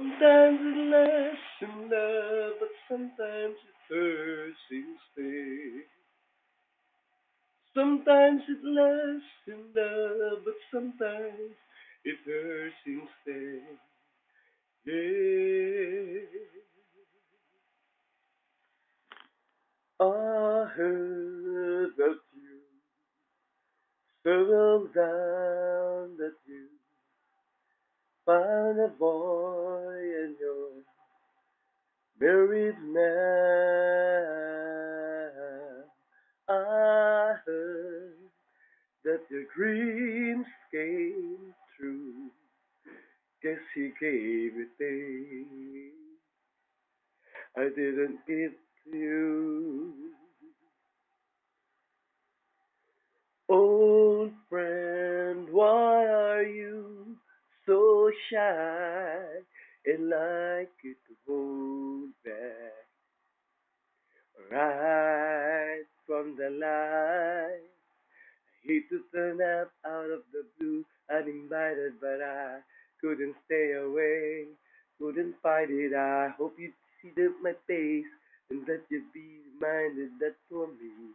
Sometimes it lasts in love, but sometimes it hurts instead. Sometimes it lasts in love, but sometimes it hurts instead. Yeah. I heard that you settled down, that you found a boy and you're married now. I heard that your dreams came true. Guess he gave you things I didn't give to you. Old friend, why are you so shy and like it to hold back right from the light? Hate to turn up out of the blue, uninvited, but I couldn't stay away, couldn't fight it. I hope you'd see my face and that you'd be reminded that for me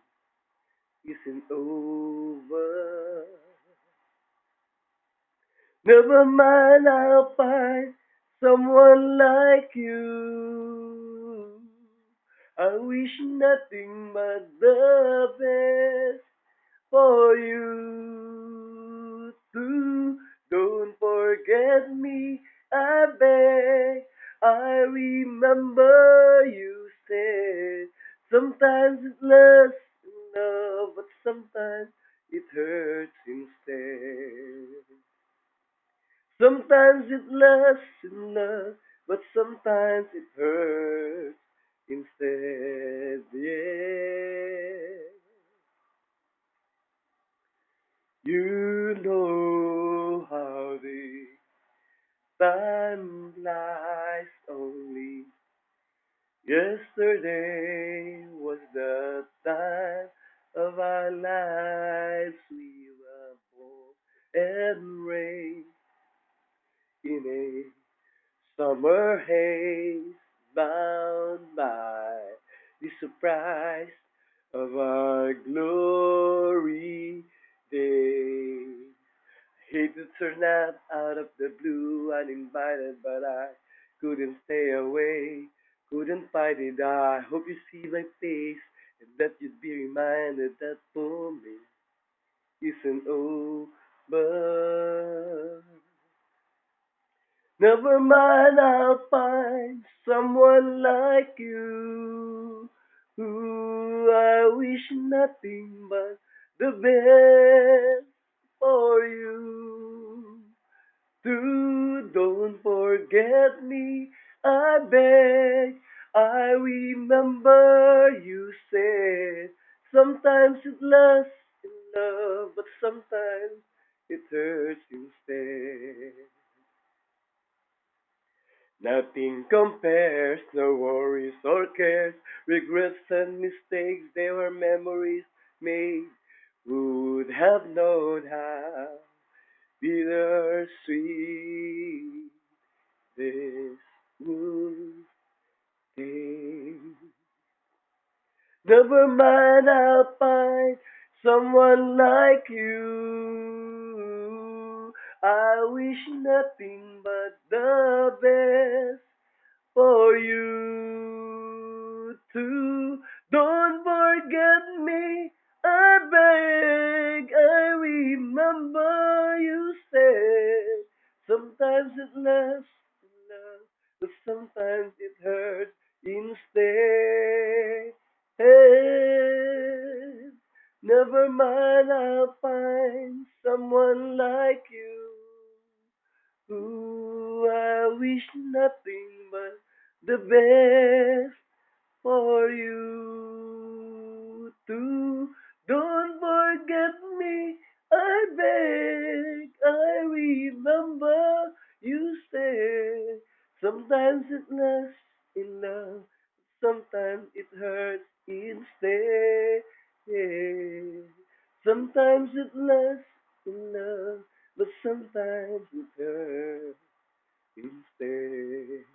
isn't over. Never mind, I'll find someone like you. I wish nothing but the best for you too. Don't forget me, I beg. I remember you said sometimes it lasts in love, but sometimes it hurts instead. Sometimes it lasts in love, but sometimes it hurts instead. Yeah. You know how the time flies only. Yesterday was the time of our lives. We were born and raised in a summer haze, bound by the surprise of our glory days. Hate to turn up out of the blue uninvited, but I couldn't stay away, couldn't fight it. I hope you see my face and that you'd be reminded that for me isn't over. Never mind, I'll find someone like you. Who I wish nothing but the best for you. Don't forget me, I beg. I remember you said sometimes it lasts in love, but sometimes it hurts instead. Nothing compares, no worries or cares, regrets and mistakes, they were memories made. Who would have known how bittersweet this would be? Never mind, I'll find someone like you. I wish nothing but the best for you too. Don't forget me, I beg. I remember you said sometimes it lasts in love, but sometimes it hurts instead. Hey, never mind, I'll find someone like you. Ooh, I wish nothing but the best for you too. Don't forget me, I beg. I remember you said sometimes it lasts in love, sometimes it hurts instead. Sometimes it lasts in love, but sometimes it hurts instead.